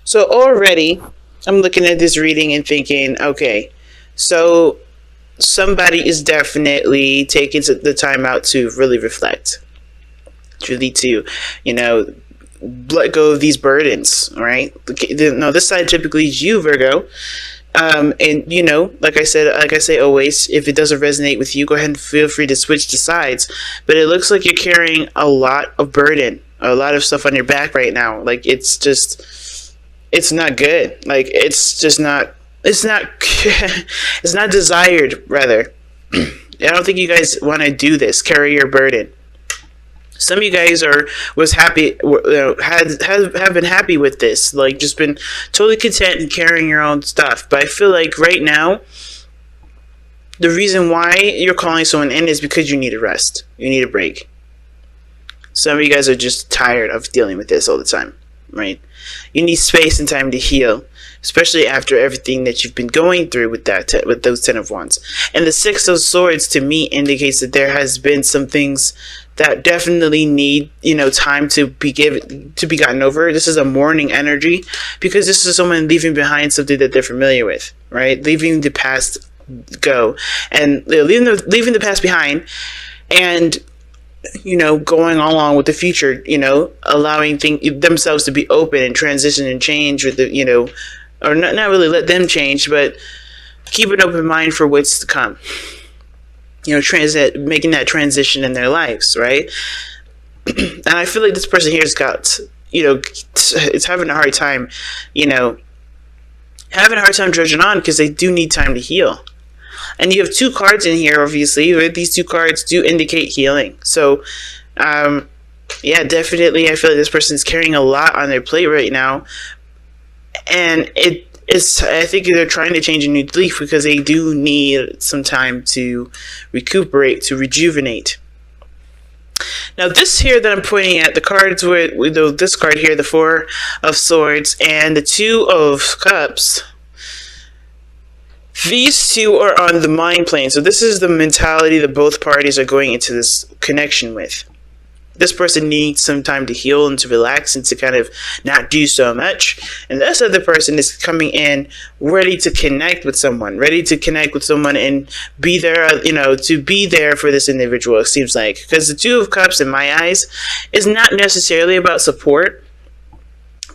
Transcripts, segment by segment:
So already, I'm looking at this reading and thinking, okay, so somebody is definitely taking the time out to really reflect, truly to, you know, let go of these burdens, right? No, this side typically is you, Virgo. And you know, like I say always, if it doesn't resonate with you, go ahead and feel free to switch to sides. But it looks like you're carrying a lot of burden, a lot of stuff on your back right now. Like it's not good. Like it's not, it's not desired. Rather, I don't think you guys want to do this. Carry your burden. Some of you guys was happy, have been happy with this, like just been totally content in carrying your own stuff. But I feel like right now, the reason why you're calling someone in is because you need a rest, you need a break. Some of you guys are just tired of dealing with this all the time, right? You need space and time to heal, especially after everything that you've been going through with with those 10 of Wands. And the 6 of Swords to me indicates that there has been some things that definitely need, you know, time to be gotten over. This is a mourning energy because this is someone leaving behind something that they're familiar with, right? Leaving the past go and leaving the past behind, and you know, going along with the future. You know, allowing themselves to be open and transition and change with the, you know, or not really let them change, but keep an open mind for what's to come. You know, making that transition in their lives, right? And I feel like this person here's got, you know, it's having a hard time, you know, trudging on because they do need time to heal. And you have 2 cards in here, obviously. These 2 cards do indicate healing. So, yeah, definitely, I feel like this person's carrying a lot on their plate right now, and I think they're trying to change a new leaf because they do need some time to recuperate, to rejuvenate. Now, this here that I'm pointing at, the cards with this card here, the 4 of Swords and the 2 of Cups, these 2 are on the mind plane. So this is the mentality that both parties are going into this connection with. This person needs some time to heal and to relax and to kind of not do so much. And this other person is coming in ready to connect with someone, and be there, you know, to be there for this individual, it seems like. Because the 2 of Cups, in my eyes, is not necessarily about support.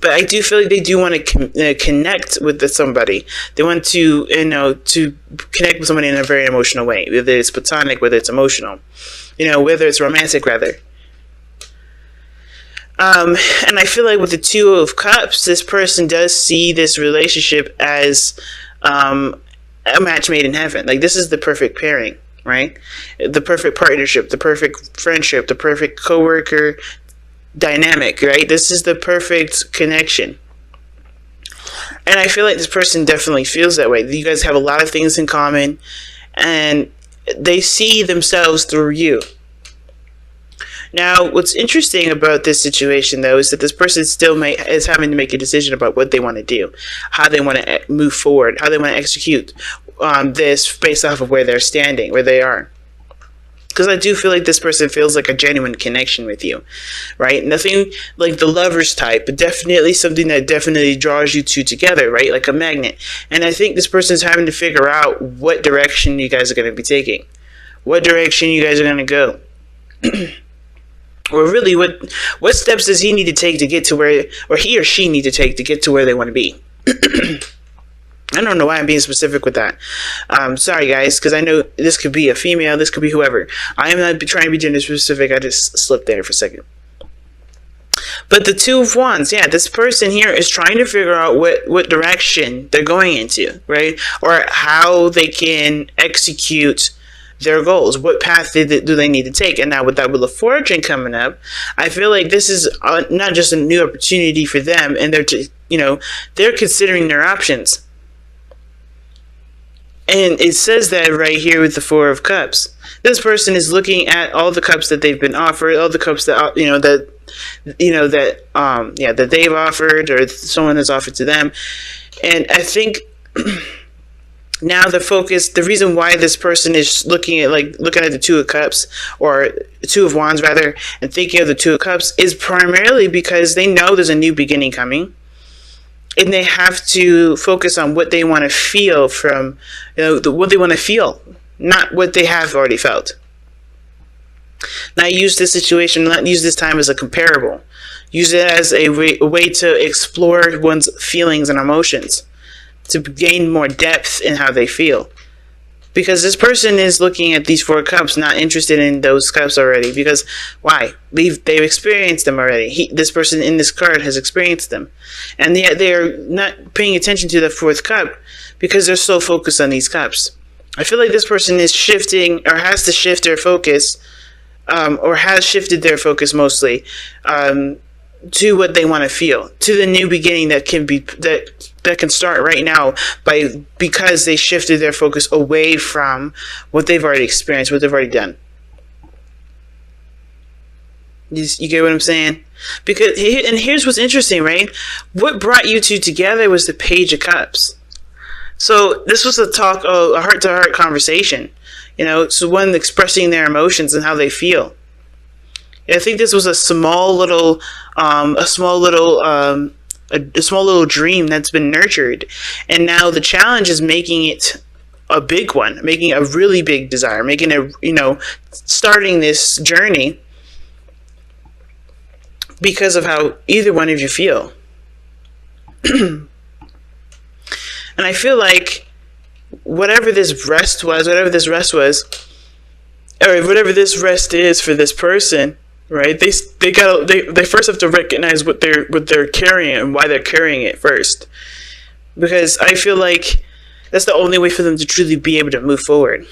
But I do feel like they do want to connect with somebody. They want to, you know, to connect with somebody in a very emotional way. Whether it's platonic, whether it's emotional. You know, whether it's romantic, rather. And I feel like with the 2 of Cups, this person does see this relationship as a match made in heaven. Like, this is the perfect pairing, right? The perfect partnership, the perfect friendship, the perfect coworker dynamic, right? This is the perfect connection. And I feel like this person definitely feels that way. You guys have a lot of things in common, and they see themselves through you. Now, what's interesting about this situation, though, is that this person still is having to make a decision about what they want to do, how they want to move forward, how they want to execute this based off of where they're standing, where they are. Because I do feel like this person feels like a genuine connection with you, right? Nothing like the lover's type, but definitely something that definitely draws you two together, right? Like a magnet. And I think this person is having to figure out what direction you guys are going to be taking, what direction you guys are going to go. Or really, what steps does he need to take to get to where, or he or she need to take to get to where they want to be? I don't know why I'm being specific with that. Sorry, guys, because I know this could be a female, this could be whoever. I am not trying to be gender specific. I just slipped there for a second. But the 2 of Wands, yeah, this person here is trying to figure out what direction they're going into, right? Or how they can execute their goals. What path do they need to take? And now with that Wheel of Fortune coming up, I feel like this is not just a new opportunity for them, and they're considering their options. And it says that right here with the 4 of Cups. This person is looking at all the cups that they've been offered, all the cups that that they've offered, or someone has offered to them. And I think now the reason why this person is looking at the 2 of Cups, or 2 of Wands rather, and thinking of the 2 of Cups, is primarily because they know there's a new beginning coming. and they have to focus on what they want to feel from, what they want to feel, not what they have already felt. Not use this situation, not use this time as a comparable. Use it as a way to explore one's feelings and emotions, to gain more depth in how they feel. Because this person is looking at these 4 cups, not interested in those cups already. Because why? They've experienced them already. This person in this card has experienced them, and yet they're not paying attention to the 4th cup because they're so focused on these cups. I feel like this person is shifting, or has to shift their focus, or has shifted their focus mostly to what they want to feel, to the new beginning that can start right now because they shifted their focus away from what they've already experienced, what they've already done. You get what I'm saying? And here's what's interesting, right? What brought you two together was the Page of Cups. So this was a heart-to-heart conversation. So one expressing their emotions and how they feel. I think this was a small little dream that's been nurtured, and now the challenge is making it a big one, making a really big desire, starting this journey because of how either one of you feel. And I feel like whatever this rest was, or whatever this rest is for this person, right? They first have to recognize what they're carrying and why they're carrying it first, because I feel like that's the only way for them to truly be able to move forward.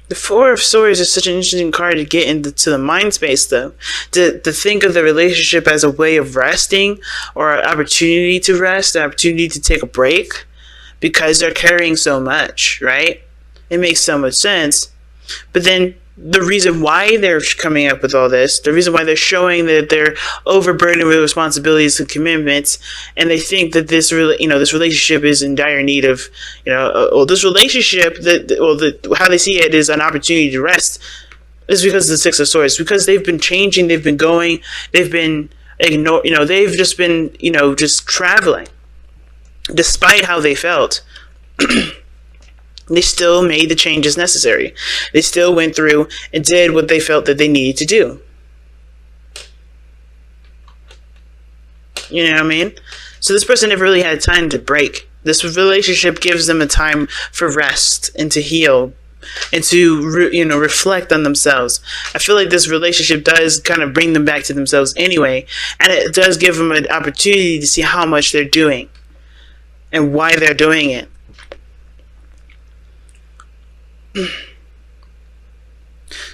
The Four of Swords is such an interesting card to get into the mind space, though. To think of the relationship as a way of resting, or an opportunity to rest, an opportunity to take a break, because they're carrying so much, right? It makes so much sense. But then the reason why they're coming up with all this, the reason why they're showing that they're overburdened with responsibilities and commitments, and they think that this relationship is in dire need of, this relationship, how they see it is an opportunity to rest, is because of the Six of Swords. Because they've been changing, they've been going, they've been they've just been, just traveling, despite how they felt. They still made the changes necessary. They still went through and did what they felt that they needed to do. You know what I mean? So this person never really had time to break. This relationship gives them a time for rest and to heal and to reflect on themselves. I feel like this relationship does kind of bring them back to themselves anyway, and it does give them an opportunity to see how much they're doing and why they're doing it.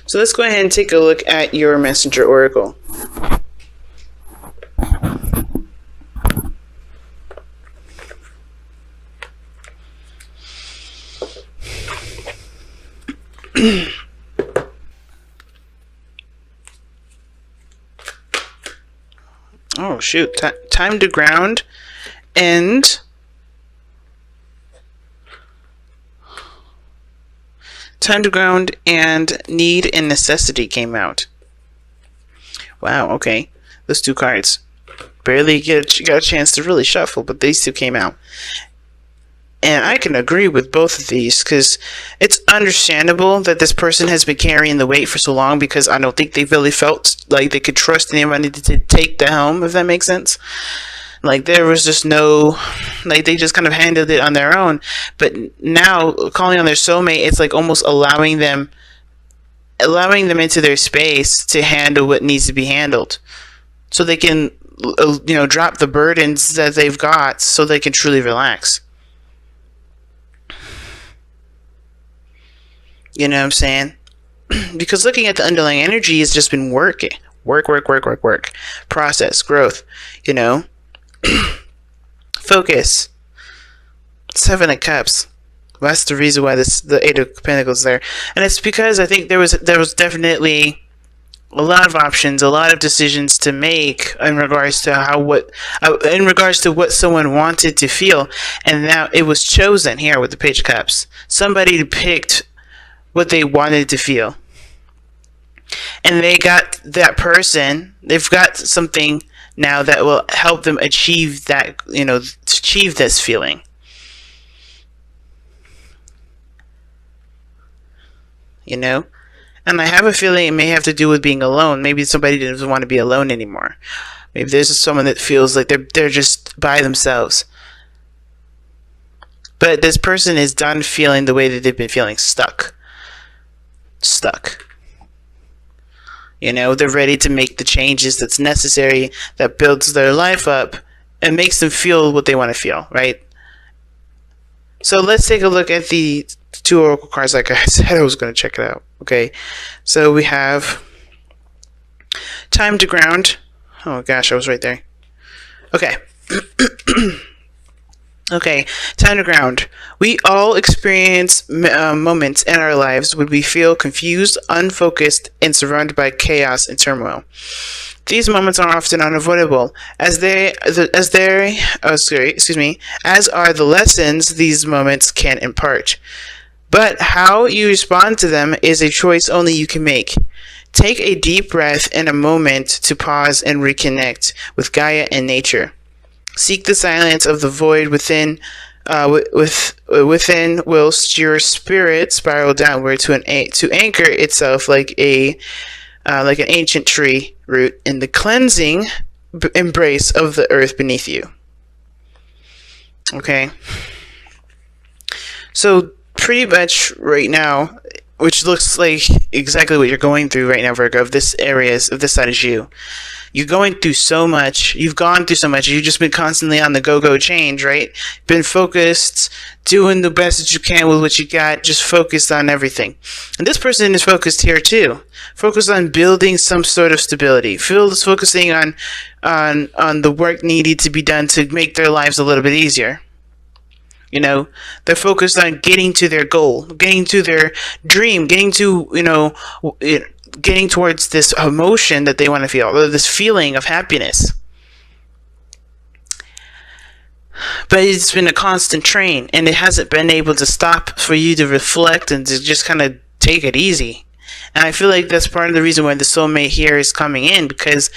So let's go ahead and take a look at your Messenger Oracle. Oh shoot, time to ground and need and necessity came out. Wow, okay. Those two cards barely got a chance to really shuffle, but these two came out. And I can agree with both of these, because it's understandable that this person has been carrying the weight for so long, because I don't think they really felt like they could trust anybody to take the helm, if that makes sense. Like, there was just no, like, they just kind of handled it on their own. But now, calling on their soulmate, it's like almost allowing them into their space to handle what needs to be handled, so they can, drop the burdens that they've got, so they can truly relax. You know what I'm saying? Because looking at the underlying energy has just been work, process, growth, focus. Seven of Cups. That's the reason why the Eight of Pentacles is there, and it's because I think there was definitely a lot of options, a lot of decisions to make in regards to what someone wanted to feel, and now it was chosen here with the Page of Cups. Somebody picked what they wanted to feel. and they got that person, they've got something now that will help them achieve that, achieve this feeling. And I have a feeling it may have to do with being alone. Maybe somebody doesn't want to be alone anymore. Maybe there's someone that feels like they're just by themselves. But this person is done feeling the way that they've been feeling, stuck. They're ready to make the changes that's necessary, that builds their life up and makes them feel what they want to feel, right? So let's take a look at the 2 oracle cards like I said I was going to check it out. Okay, so we have time to ground. Oh gosh, I was right there. Okay. Okay, time to ground. We all experience moments in our lives when we feel confused, unfocused, and surrounded by chaos and turmoil. These moments are often unavoidable, as are the lessons these moments can impart. But how you respond to them is a choice only you can make. Take a deep breath and a moment to pause and reconnect with Gaia and nature. Seek the silence of the void within, whilst your spirit spiral downward to anchor itself like an ancient tree root in the cleansing embrace of the earth beneath you. Okay. So pretty much right now, which looks like exactly what you're going through right now, Virgo, of this side is you. You're going through so much. You've gone through so much. You've just been constantly on the go-go change, right? Been focused, doing the best that you can with what you got, just focused on everything. And this person is focused here too. Focused on building some sort of stability. Focusing on the work needed to be done to make their lives a little bit easier. They're focused on getting to their goal, getting to their dream, getting towards this emotion that they want to feel, or this feeling of happiness. But it's been a constant train, and it hasn't been able to stop for you to reflect and to just kind of take it easy. And I feel like that's part of the reason why the soulmate here is coming in, because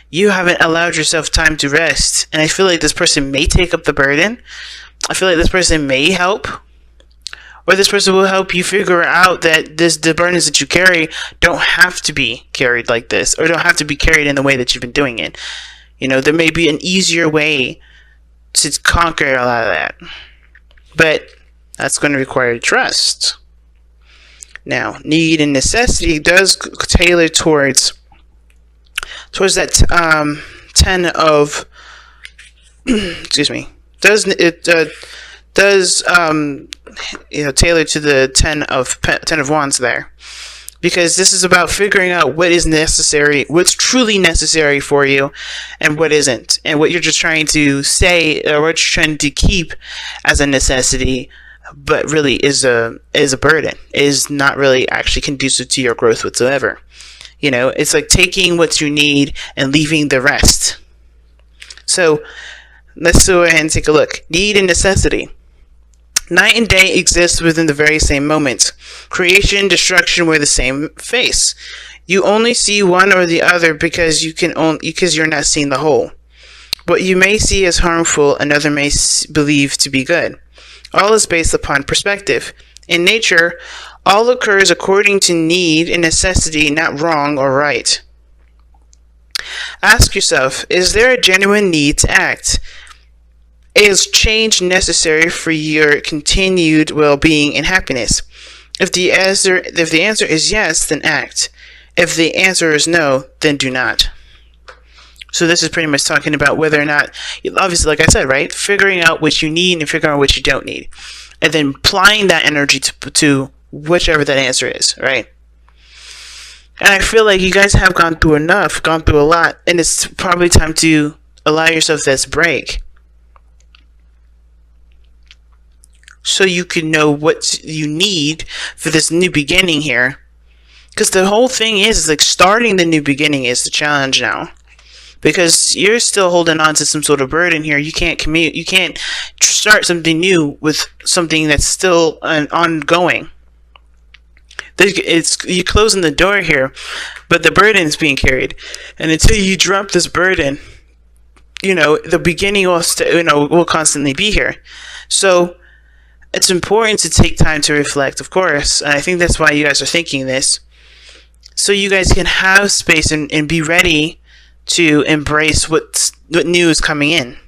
you haven't allowed yourself time to rest. And I feel like this person may take up the burden. I feel like this person may help, or this person will help you figure out that the burdens that you carry don't have to be carried like this, or don't have to be carried in the way that you've been doing it. There may be an easier way to conquer a lot of that, but that's going to require trust. Now, need and necessity does tailor towards that 10 of excuse me. Does tailor to the 10 of Wands there, because this is about figuring out what is necessary, what's truly necessary for you, and what isn't, and what you're just trying to say or what you're trying to keep as a necessity, but really is a burden, is not really actually conducive to your growth whatsoever. It's like taking what you need and leaving the rest. So let's go ahead and take a look. Need and necessity. Night and day exist within the very same moment. Creation and destruction wear the same face. You only see one or the other because you're not seeing the whole. What you may see as harmful, another may believe to be good. All is based upon perspective. In nature, all occurs according to need and necessity, not wrong or right. Ask yourself, is there a genuine need to act? Is change necessary for your continued well-being and happiness? If the answer is yes, then act. If the answer is no, then do not. So this is pretty much talking about whether or not, obviously, like I said, right? Figuring out what you need and figuring out what you don't need. And then applying that energy to whichever that answer is, right? And I feel like you guys have gone through a lot, and it's probably time to allow yourself this break, so you can know what you need for this new beginning here. Because the whole thing is like starting the new beginning is the challenge now. Because you're still holding on to some sort of burden here. You can't start something new with something that's still ongoing. It's you closing the door here, but the burden is being carried, and until you drop this burden, the beginning will constantly be here. So it's important to take time to reflect, of course, and I think that's why you guys are thinking this, so you guys can have space and be ready to embrace what new is coming in.